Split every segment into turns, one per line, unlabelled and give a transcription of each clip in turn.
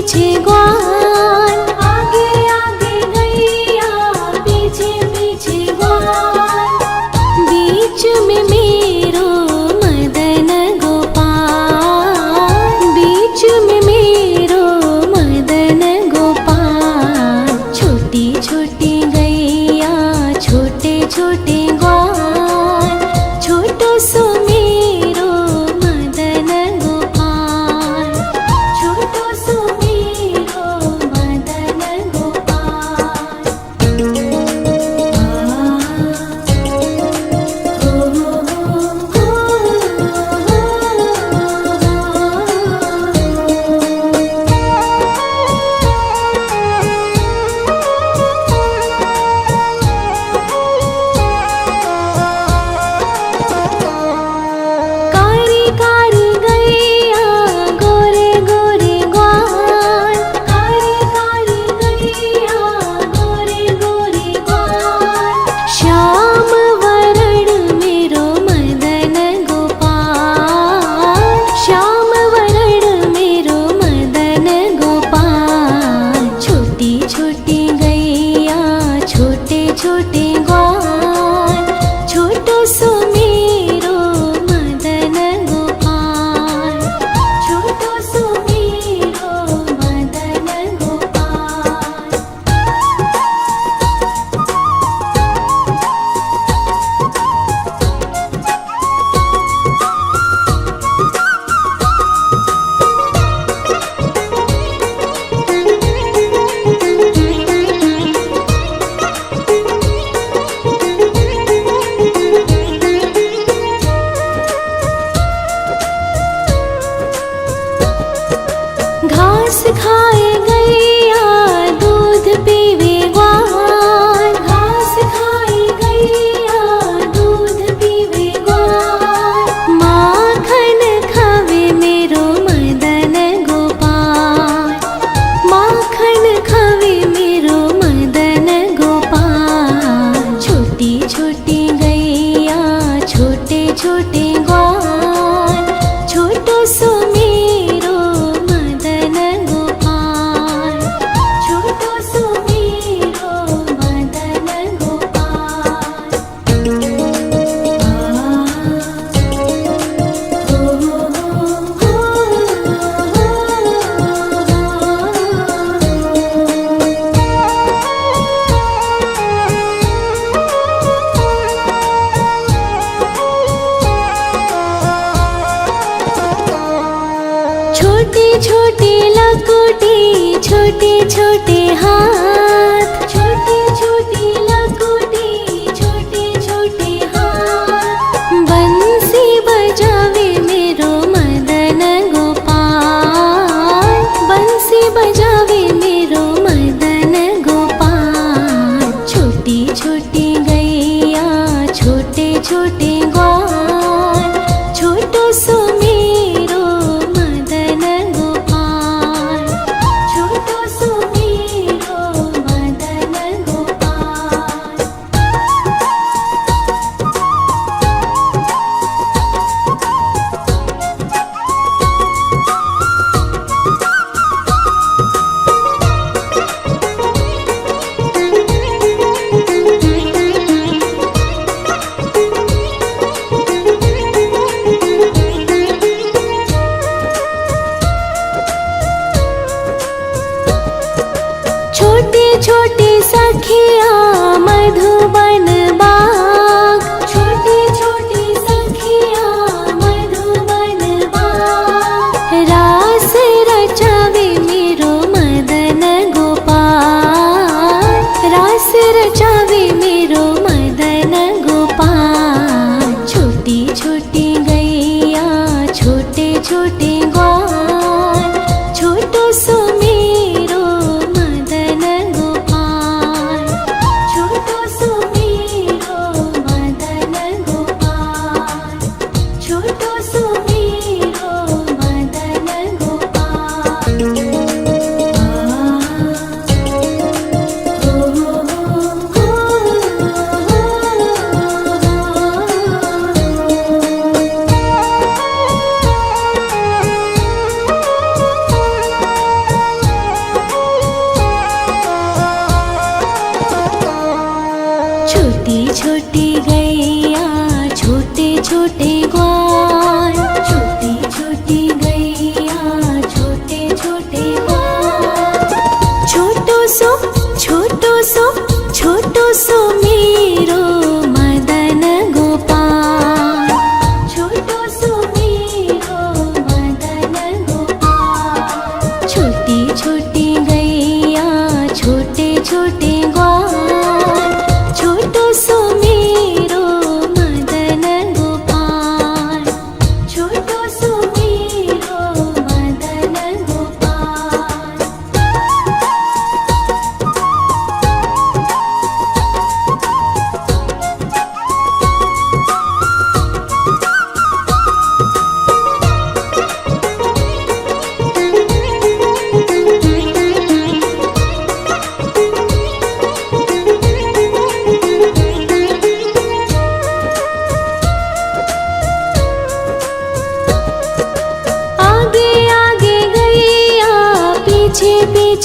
पीछे ग्वाल, आगे आगे गैया पीछे पीछे ग्वाल, बीच में मेरो मदन गोपाल, बीच में मेरो मदन गोपाल। छोटी छोटी गैया छोटे छोटे ग्वाल, छोटो सो मेरो मदन गोपाल, छोटो सो मेरो मदन गोपाल। कारी कारी गैया गोरे गोरे ग्वाल, कारी कारी गैया गोरे गोरे ग्वाल, श्याम वरण मेरो मदन गोपाल, श्याम वरण मेरो मदन गोपाल। छोटी छोटी गैया छोटे छोटे ग्वाल, छोटो सो मेरो मदन गोपाल, छोटो सो मेरो मदन गोपाल। घास खाए गैया दूध पीवे ग्वाल, घास खाए गैया दूध पीवे ग्वाल, माखन खावे मेरो मदन गोपाल, माखन खावे मेरो मदन गोपाल। छोटी छोटी गैया छोटे छोटे ग्वाल, छोटो सो मेरो मदन गोपाल, छोटो सो मेरो मदन गोपाल। छोटी छोटी लकुटी छोटे छोटे हाथ, छोटी छोटी लकुटी छोटे छोटे हाथ, बंसी बजावे मेरो मदन गोपाल, बंसी बजावे मेरो मदन गोपाल। छोटी छोटी गैया छोटे छोटे ग्वाल, छोटो सो मेरो मदन गोपाल, छोटो सो मेरो मदन गोपाल। छोटी छोटी सखिया मधुबन बाग, छोटी छोटी सखिया मधुबन बाग, रास रचावे मेरो मदन गोपाल, रास रचावे मेरो मदन गोपाल। छोटी छोटी गैया छोटे छोटे ग्वाल, छोटो सो मेरो मदन गोपाल, छोटो सो मेरो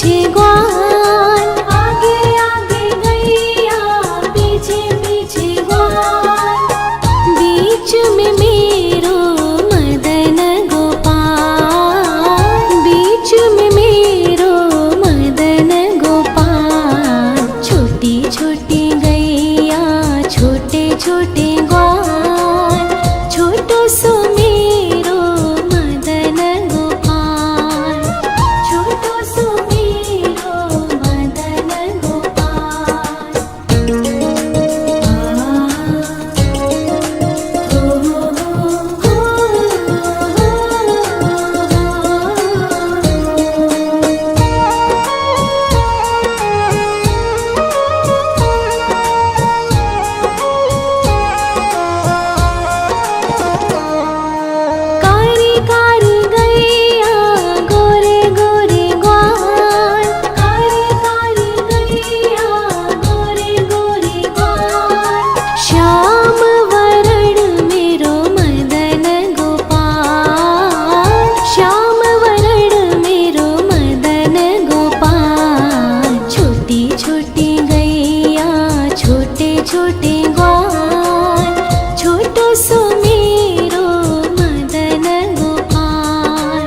पीछे ग्वाल, आगे आगे गैया पीछे पीछे ग्वाल, बीच में मेरो मदन गोपाल, बीच में मेरो मदन गोपाल। छोटी छोटी गैया छोटे छोटे ग्वाल, छोटो सो मेरो मदन गोपाल, छोटो सो मेरो मदन गोपाल। कारी कारी गैया गोरे गोरे ग्वाल, कारी कारी गैया गोरे गोरे ग्वाल। श्याम वरण मेरो मदन गोपाल, श्याम वरण मेरो मदन गोपाल। छोटी छोटी गैया छोटे छोटे ग्वाल, छोटो सो मेरो मदन गोपाल,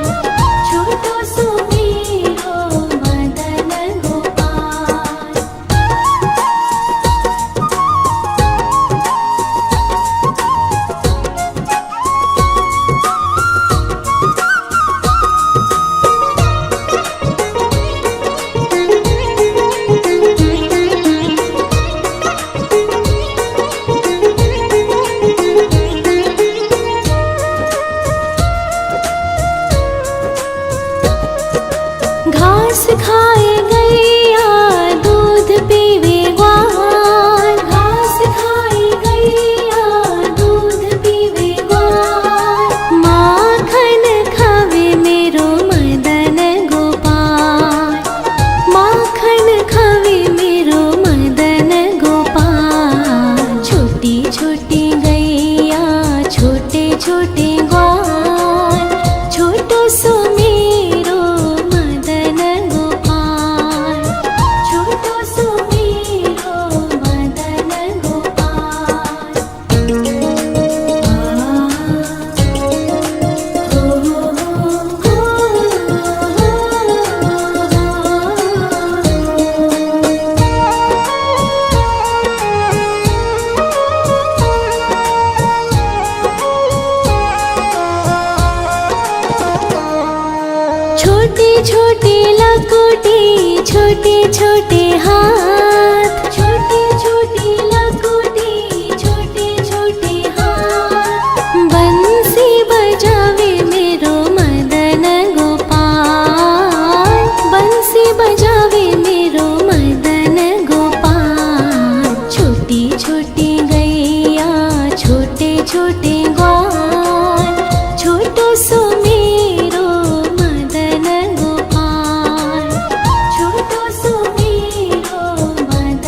छोटो सो मेरो मदन गोपाल। घास खाए गैया दूध पीवे ग्वाल, घास खाए गैया दूध पीवे ग्वाल। माखन खावे मेरो मदन गोपाल, माखन खावे मेरो मदन गोपाल। छोटी छोटी गैया छोटे छोटे ग्वाल, छोटो सो मेरो मदन गोपाल, छोटो सो मेरो मदन गोपाल। छोटी छोटी लकुटी छोटे छोटे हाथ, छोटी छोटी लकुटी छोटे छोटे हाथ। बंसी बजावे मेरो मदन गोपाल, बंसी बजावे मेरो मदन गोपाल। छोटी छोटी गैया छोटे छोटे ग्वाल, छोटो सो मेरो मदन गोपाल, छोटो सो मेरो मदन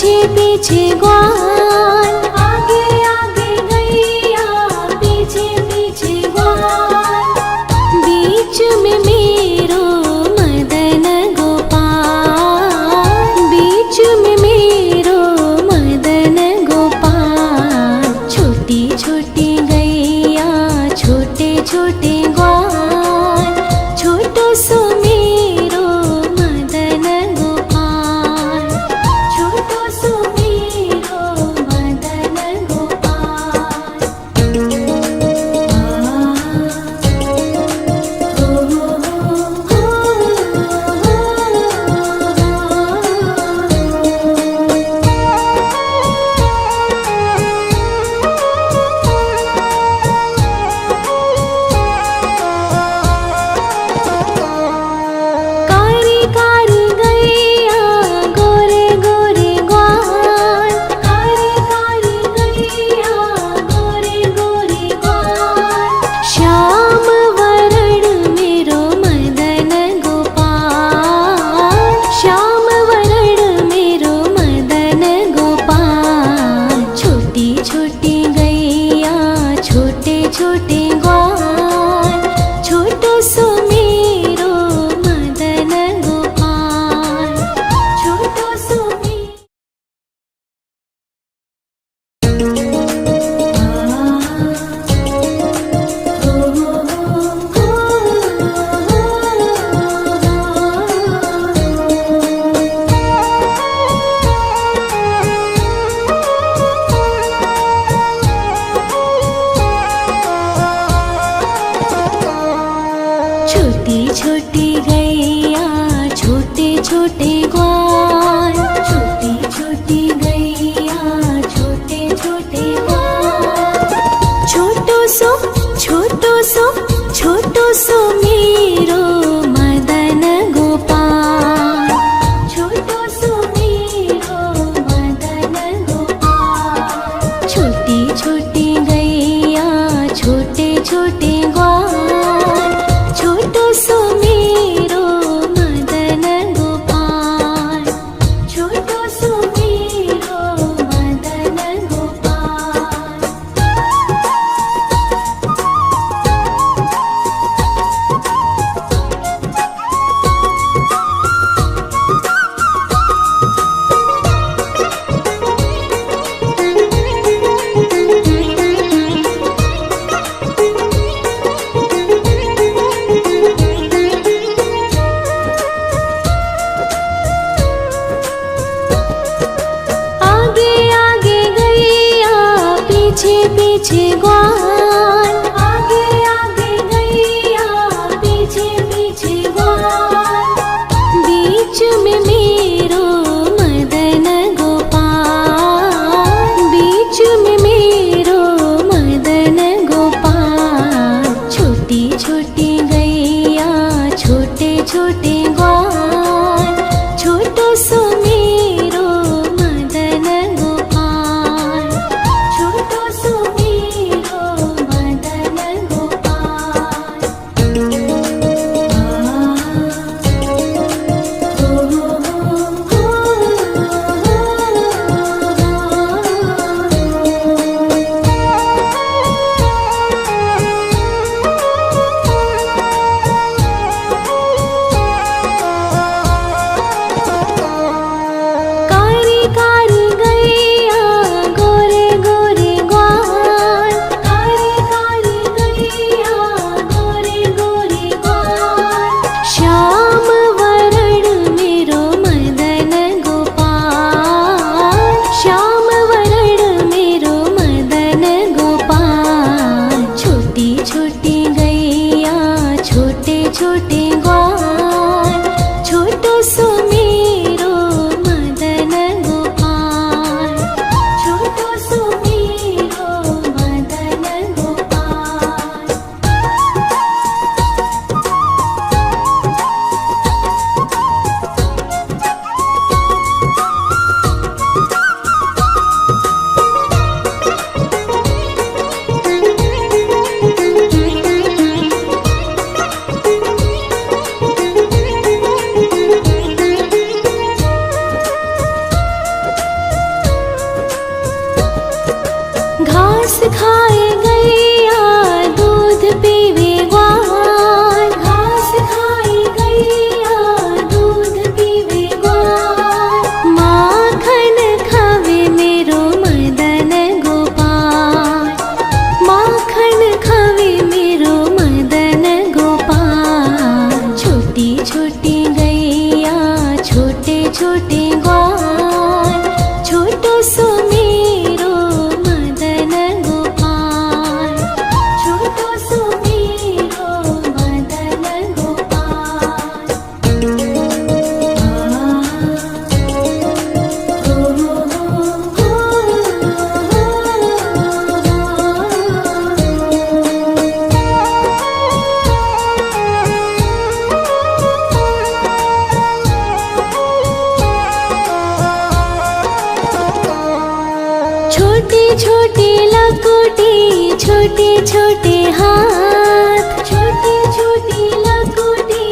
पीछे पीछे ग्वाल, आगे आगे गैया पीछे पीछे ग्वाल, बीच में मेरो मदन गोपाल, बीच में मेरो मदन गोपाल। छोटी छोटी गैया छोटे छोटे ग्वाल, छोटो सो मेरो मदन गोपाल, छोटो सो मेरो मदन गोपाल। कारी कारी गैया गोरे गोरे ग्वाल, कारी कारी गैया गोरे गोरे ग्वाल, श्याम वरण मेरो मदन गोपाल, श्याम वरण मेरो मदन गोपाल। छोटी छोटी गैया छोटे छोटे ग्वाल, छोटो सो मेरो मदन गोपाल, छोटो सो छोटी छोटी गैया छोटे छोटे ग्वाल, छोटी छोटी गैया छोटे छोटे ग्वाल, छोटो सो छोटो सो मेरो मदन गोपाल, छोटो सो मेरो मदन गोपाल। छोटी छोटी गैया छोटे छोटे ग्वाल, छोटो सो मेरो मदन गोपाल, छोटो सो मेरो मदन गोपाल। आगे आगे गैया पीछे पीछे ग्वाल, आगे आगे गैया पीछे पीछे ग्वाल, बीच में मेरो मदन गोपाल, बीच में मेरो मदन गोपाल। छोटी छोटी गैया छोटे छोटे ग्वाल, छोटो सो मेरो मदन गोपाल, छोटो सो मेरो छोटे छोटे हाथ, छोटी छोटी लकोटी,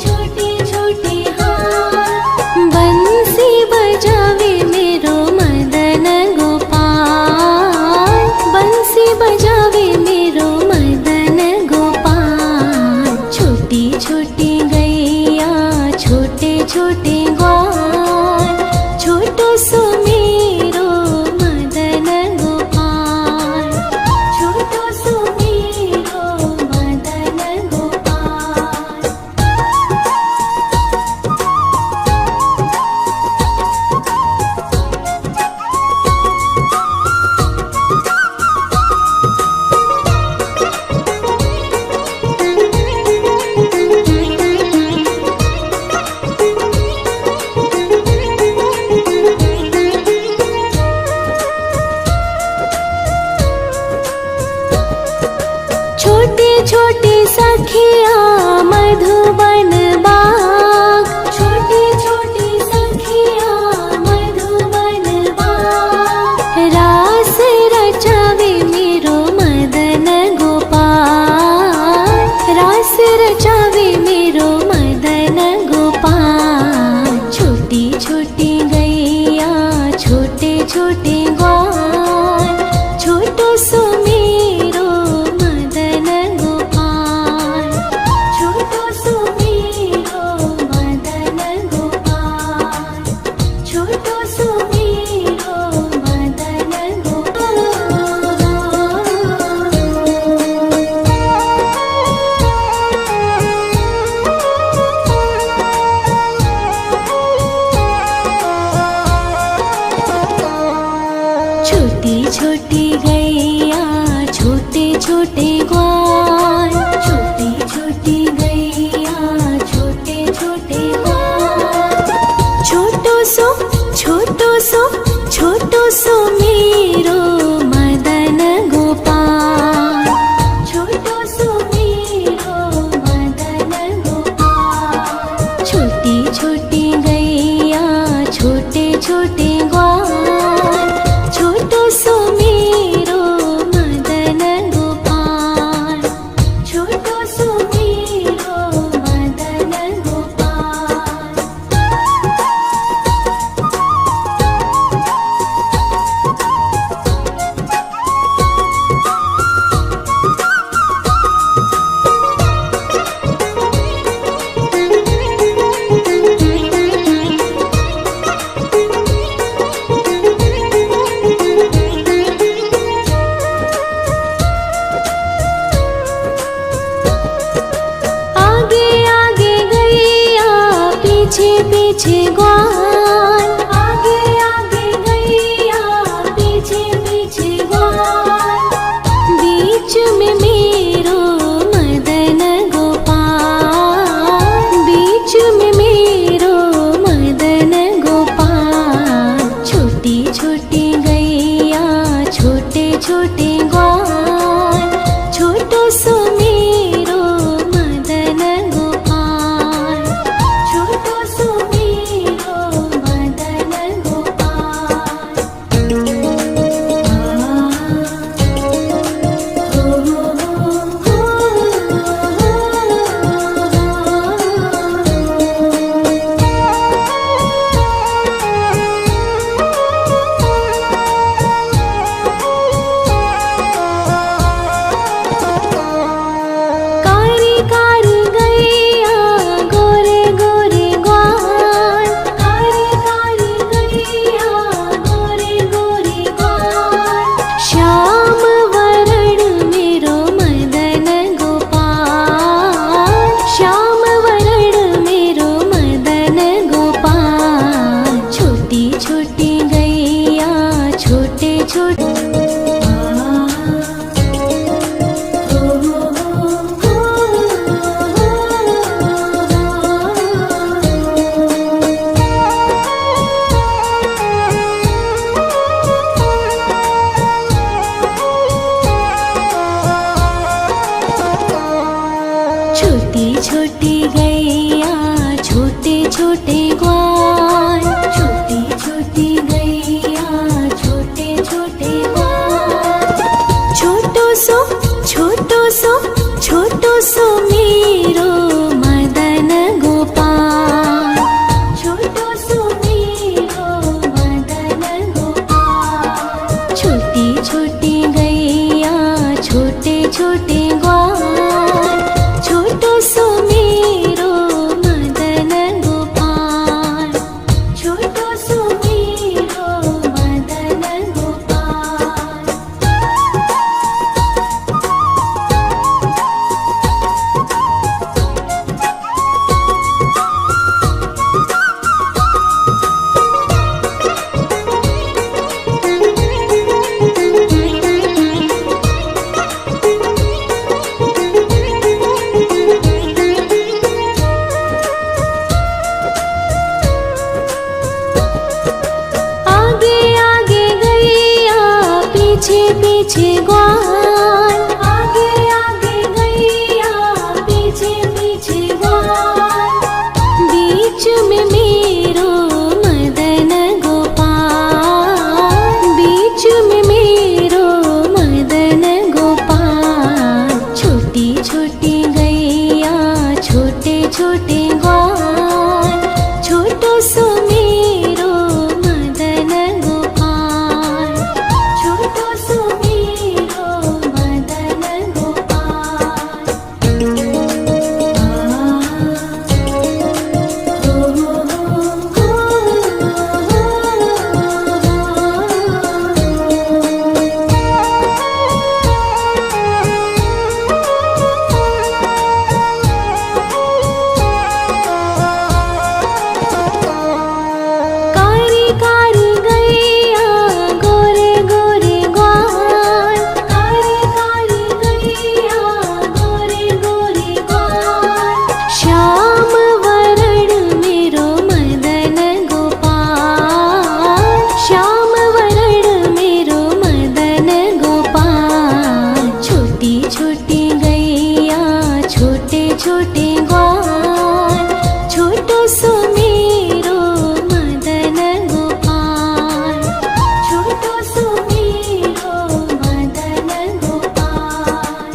छोटे छोटे हाथ। बंसी बजावे मेरो मदन गोपाल, बंसी बजावे मेरो मदन गोपाल। छोटी छोटी गैया, छोटे छोटे ग्वाल, छोटो सो मेरो मदन गोपाल, छोटो सो मेरो मदन गोपाल। छोटे छोटे सखिया मधुबन बाग, छोटे छोटे सखिया मधुबन बाग। रास रचावे मेरो मदन गोपाल, रास रचावे मेरो मदन गोपाल। छोटी छोटी गैया, छोटे छोटे ग्वाल, छोटो सो मेरो मदन गोपाल, छोटो सो मेरो मदन गोपाल, छोटो सो मेरो मदन गोपाल। छोटी छोटी गैया, छोटे छोटे ग्वाल, छोटी छोटी गैया, छोटे छोटे ग्वाल। छोटो सो छोटो सो मेरो मदन गोपाल, छोटो सो मेरो मदन गोपाल। छोटी छोटी गैया, छोटे छोटे ग्वाल, छोटो सो मेरो मदन गोपाल, छोटो सो मेरो मदन गोपाल। आगे आगे गैया, पीछे पीछे ग्वाल, आगे आगे गैया, पीछे पीछे ग्वाल। बीच में मेरो मदन गोपाल, बीच में मेरो मदन गोपाल। छोटी छोटी गैया, छोटे छोटे ग्वाल, छोटो सो मेरो मदन गोपाल, छोटो सो मेरो मदन गोपाल। कारी कारी गैया, गोरे गोरे ग्वाल, कारी कारी गैया, गोरे गोरे ग्वाल। श्याम वरण मेरो मदन गोपाल, श्याम वरण मेरो मदन गोपाल। छोटी छोटी गैया, छोटे छोटे छोटी छोटी गैया, छोटे छोटे ग्वाल, छोटी छोटी गैया, छोटे छोटे ग्वाल। छोटो सो सो मेरो मदन गोपाल, छोटो सो मेरो मदन गोपाल। छोटी छोटी गैया छोटे छोटे ग्वाल, छोटो सो मेरो मदन गोपाल, छोटो सो मेरो मदन गोपाल। आगे आगे गैया पीछे पीछे ग्वाल, आगे आगे गैया पीछे पीछे ग्वाल। बीच में मेरो मदन गोपाल, बीच में मेरो मदन गोपाल। छोटी छोटी गैया छोटे छोटे ग्वाल, छोटो सो मेरो मदन गोपाल, छोटो सो मेरो मदन गोपाल। कारी कारी गैया गोरे गोरे ग्वाल, कारी कारी गैया गोरे गोरे ग्वाल। श्याम वरण मेरो मदन गोपाल, श्याम वरण मेरो मदन गोपाल। छोटी छोटी गैया छोटे छोटे ग्वाल, छोटो सो मेरो मदन गोपाल, छोटो सो मेरो मदन गोपाल।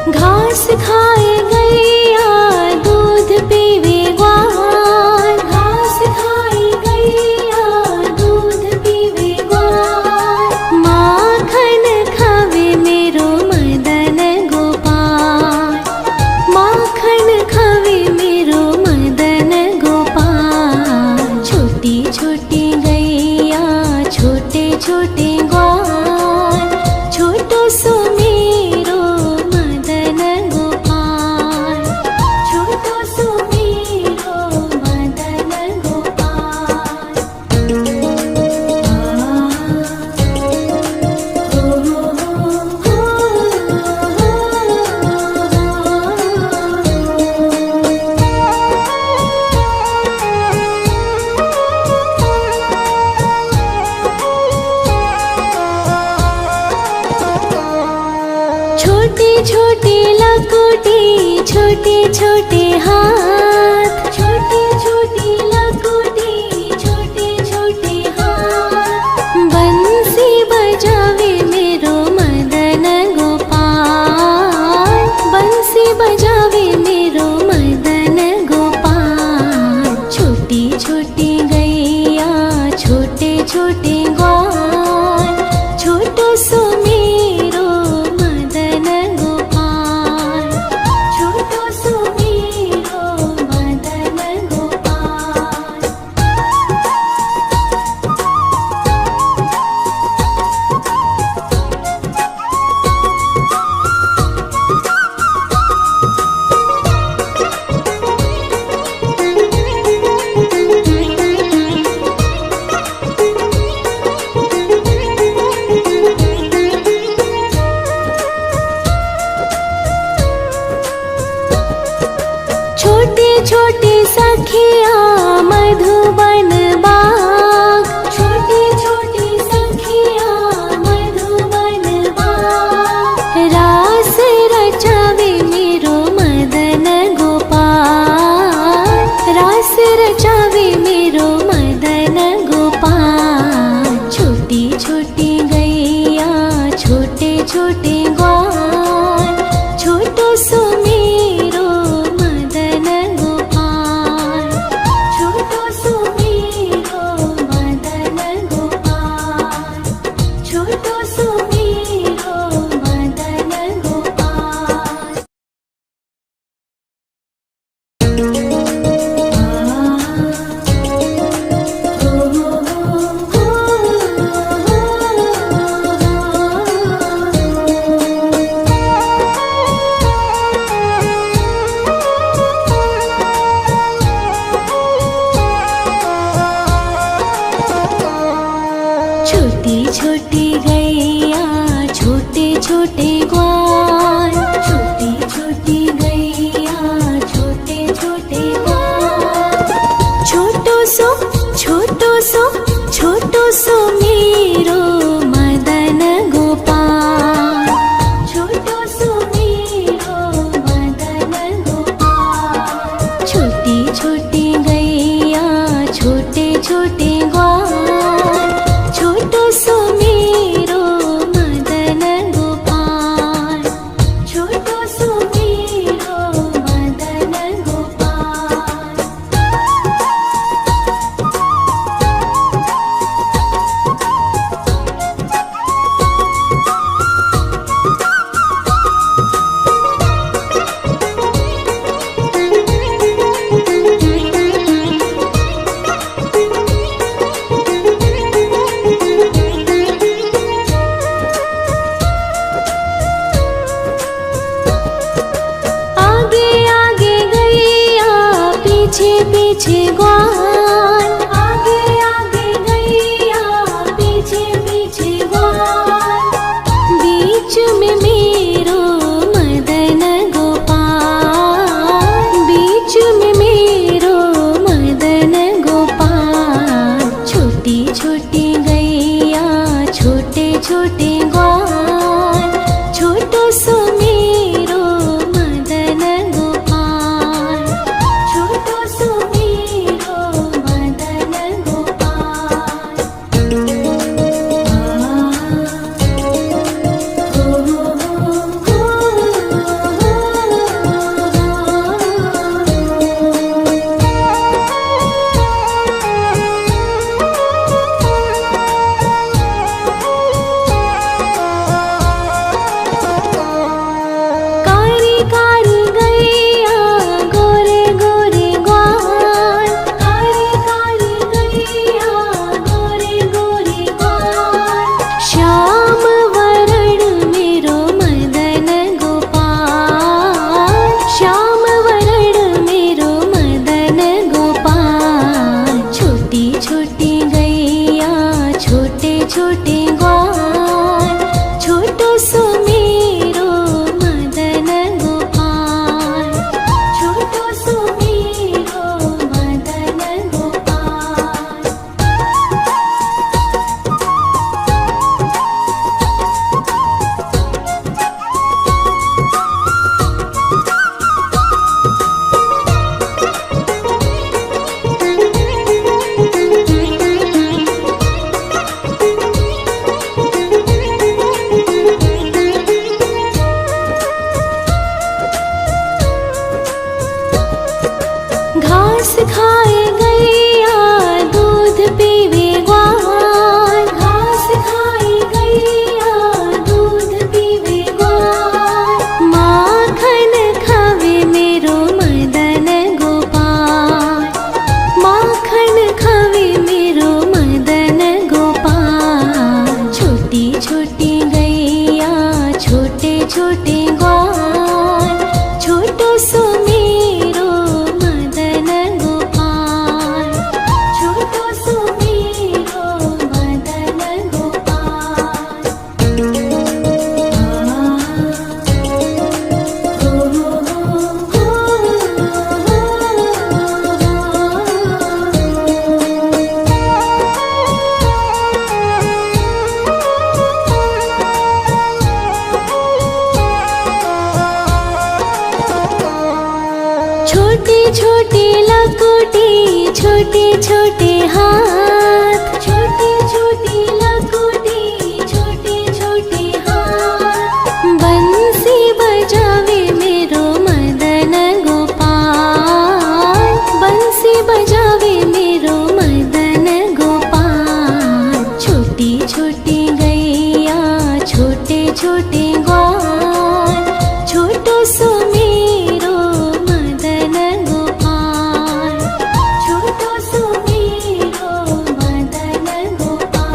घास खाए गैया दूध पीवे ग्वाल, घास खाए गैया दूध पीवे ग्वाल। माखन खावे मेरो मदन गोपाल, माखन खावे मेरो मदन गोपाल। छोटी छोटी गैया छोटे छोटे ग्वाल, छोटो सो मेरो मदन गोपाल, छोटो सो मेरो मदन गोपाल। छोटी छोटी लकुटी छोटे छोटे हाथ, छोटी छोटी लकुटी छोटे छोटे हाथ। बंसी बजावे मेरो मदन गोपाल, बंसी बजावे मेरो मदन गोपाल। छोटी छोटी गैया छोटे छोटे ग्वाल, छोटो सो मेरो मदन गोपाल, छोटो सो मेरो रास रचावे मेरो मदन गोपाल। छोटी छोटी गैया छोटे छोटे ग्वाल, छोटो सो मेरो मदन गोपाल। छोटो सो मेरो मदन गोपाल, छोटो सो मेरो मदन गोपाल। छोटी छोटी गैया छोटे छोटे ग्वाल, छोटी छोटी गैया छोटे छोटे ग्वाल। छोटो सो छोटो सो मेरो मदन गोपाल। छोटो सो मेरो मदन गोपाल। छोटी छोटी गैया छोटे छोटे ग्वाल, छोटो सो मेरो मदन गोपाल। छोटो सो मेरो मदन गोपाल। आगे आगे गैया पीछे पीछे ग्वाल। आगे आगे गैया पीछे पीछे ग्वाल। बीच में मेरो मदन गोपाल। बीच में मेरो मदन गोपाल। छोटी छोटी गैया छोटे छोटे ग्वाल, छोटो सो मेरो मदन गोपाल। छोटो सो मेरो मदन गोपाल। कारी कारी गैया गोरे गोरे ग्वाल। कारी कारी गैया गोरे गोरे ग्वाल। श्याम वरण मेरो मदन गोपाल। श्याम वरण मेरो मदन गोपाल। छोटी छोटी गैया छोटे छोटे ग्वाल, छोटो सो मेरो मदन गोपाल। छोटो सो मेरो मदन गोपाल। घास खाए गैया दूध पीवे ग्वाल। घास खाए गैया दूध पीवे ग्वाल। माखन खावे मेरो मदन गोपाल। माखन खावे मेरो मदन गोपाल। छोटी छोटी गैया छोटे छोटे ग्वाल, छोटो सो मेरो मदन गोपाल। छोटो सो छोटे हाथ, छोटी छोटी लकोटी, छोटे छोटे हाथ। बंसी बजावे मेरो मदन गोपाल, बंसी बजावे मेरो मदन गोपाल। छोटी छोटी गैया, छोटे छोटे ग्वाल, छोटो सो मेरो मदन गोपाल, छोटो सो मेरो मदन गोपाल।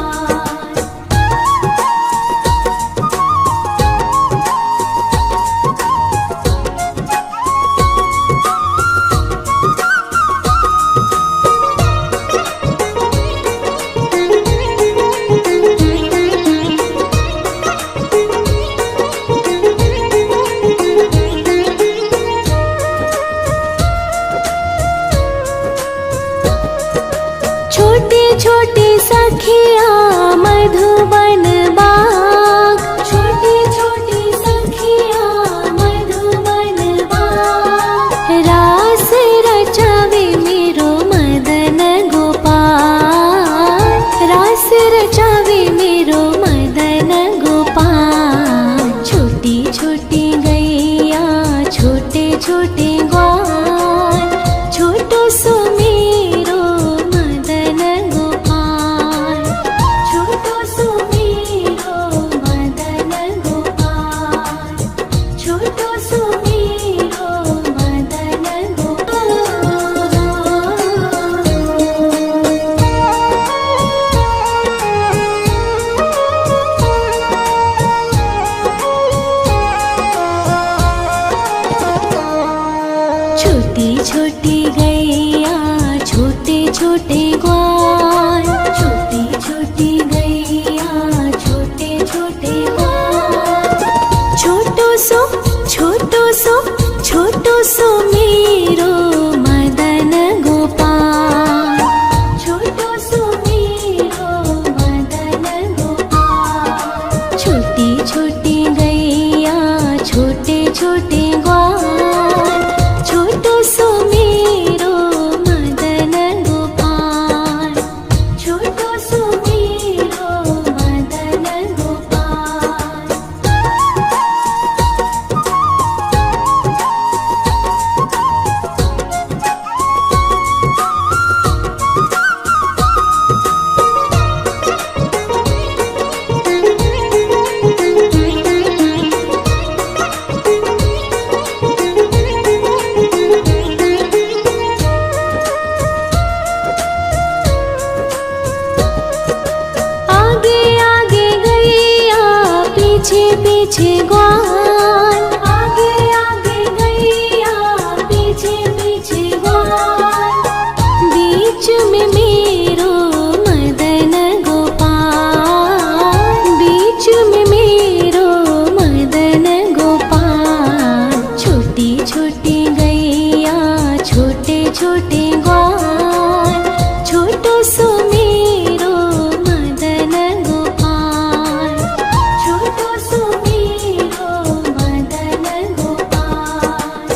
छोटे छोटे सखिया मधुबन बाग, छोटे छोटे सखिया मधुबन बाग। रास रचावे मेरो मदन गोपाल, रास रचावे मेरो मदन गोपाल। छोटी छोटी गैया, छोटे छोटे ग्वाल, छोटो सो मेरो मदन गोपाल, छोटो सो मेरो मदन गोपाल, छोटो सो मेरो मदन गोपाल। छोटी छोटी गैया, छोटे छोटे ग्वाल, छोटी छोटी गैया, छोटे छोटे ग्वाल। छोटो सो छोटो सो मेरो मदन गोपाल, छोटो सो मेरो मदन गोपाल। छोटी छोटी गैया, छोटे छोटे ग्वाल, छोटो सो मेरो मदन गोपाल, छोटो सो मेरो मदन गोपाल। आगे आगे गैया, पीछे पीछे ग्वाल, आगे आगे गैया, पीछे पीछे ग्वाल। बीच में मेरो मदन गोपाल, बीच में मेरो मदन गोपाल। छोटी छोटी गैया, छोटे छोटे ग्वाल, छोटो सो मेरो मदन गोपाल, छोटो सो मेरो मदन गोपाल।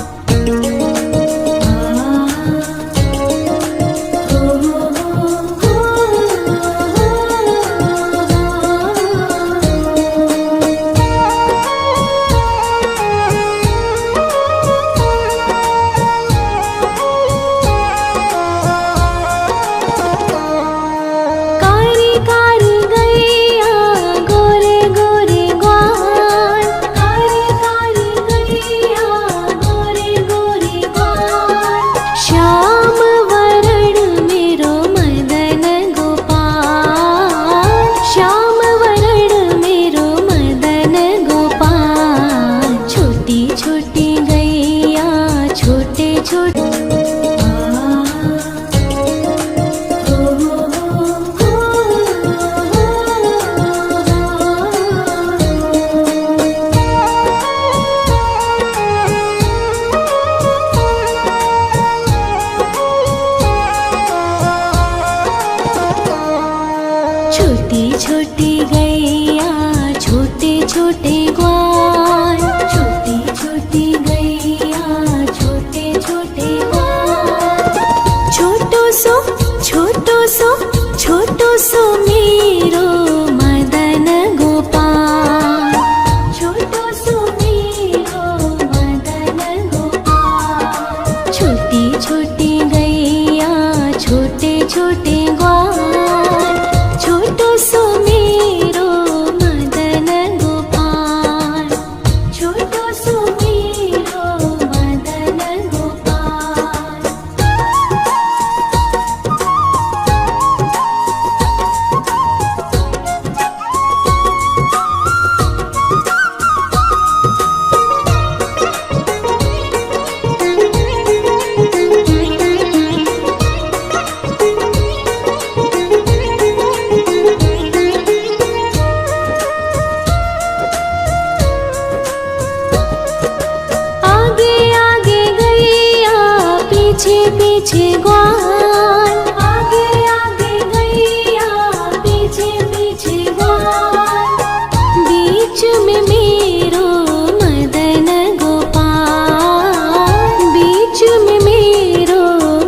कारी कारी गैया, गोरे गोरे ग्वाल, कारी कारी गैया, गोरे गोरे ग्वाल। श्याम वरण मेरो मदन गोपाल, श्याम वरण मेरो मदन गोपाल। छोटी छोटी गैया, छोटे छोटे छोटी छोटी गैया, छोटे छोटे ग्वाल, छोटी छोटी गैया, छोटे छोटे ग्वाल। छोटो सो छोटो सो मेरो मदन गोपाल, छोटो सो मेरो मदन गोपाल। छोटी छोटी गैया छोटे छोटे ग्वाल, छोटो सो मेरो मदन गोपाल, छोटो सो मेरो मदन गोपाल। पीछे पीछे ग्वाल, आगे आगे गैया पीछे पीछे ग्वाल। बीच में मेरो मदन गोपाल, बीच में मेरो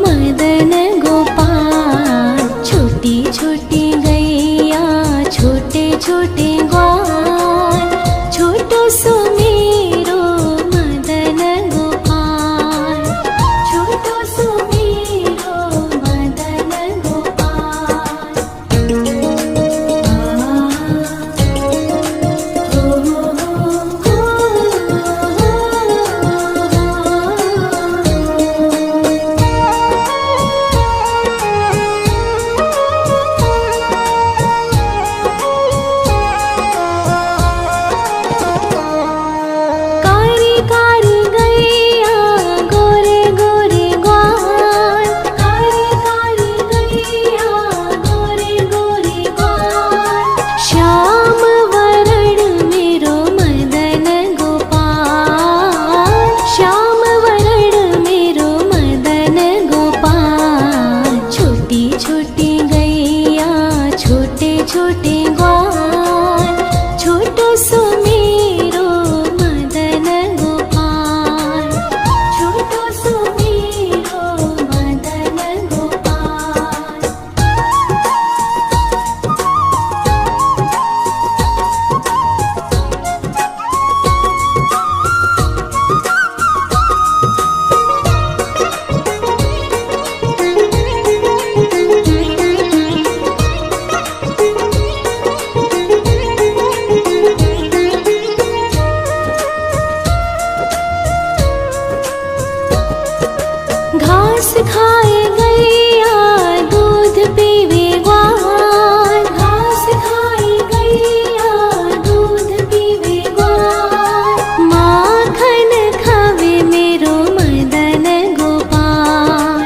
मदन गोपाल। छोटी छोटी गैया छोटे छोटे ग्वाल, छोटो सो मेरो मदन गोपाल, छोटो सो मेरो मदन गोपाल। कारी कारी गैया गोरे गोरे ग्वाल, कारी कारी गैया गोरे गोरे ग्वाल। श्याम वरण मेरो मदन गोपाल, श्याम वरण मेरो मदन गोपाल। छोटी छोटी गैया छोटे छोटे ग्वाल, छोटो सो मेरो मदन गोपाल, छोटो सो मेरो मदन गोपाल। घास खाए गैया दूध पीवे ग्वाल, घास खाए गैया दूध पीवे ग्वाल। माखन खावे मेरो मदन गोपाल,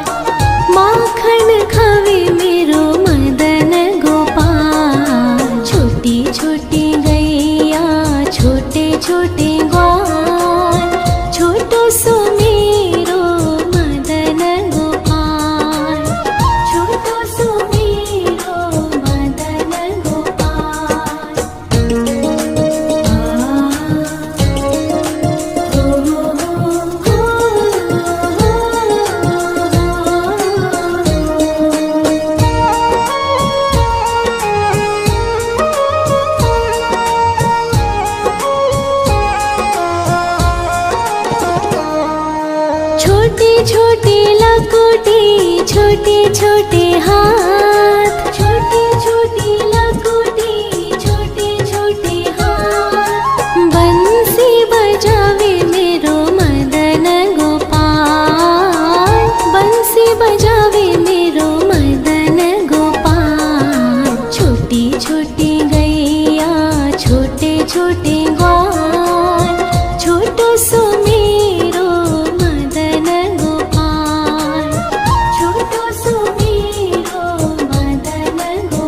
माखन खावे मेरो मदन गोपाल। छोटी छोटी गैया छोटे छोटे ग्वाल, छोटो सो मेरो मदन गोपाल, छोटो सो मेरो मदन गोपाल। छोटी छोटी लकुटी छोटे छोटे हाथ, छोटी छोटी लकुटी छोटे छोटे हाथ। बंसी बजावे मेरो मदन गोपाल, बंसी बजावे मेरो मदन गोपाल। छोटी छोटी गैया छोटे छोटे ग्वाल, छोटो सो मेरो मदन गोपाल, छोटो सो मेरो मदन गोपाल।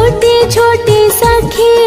छोटी छोटी सखिया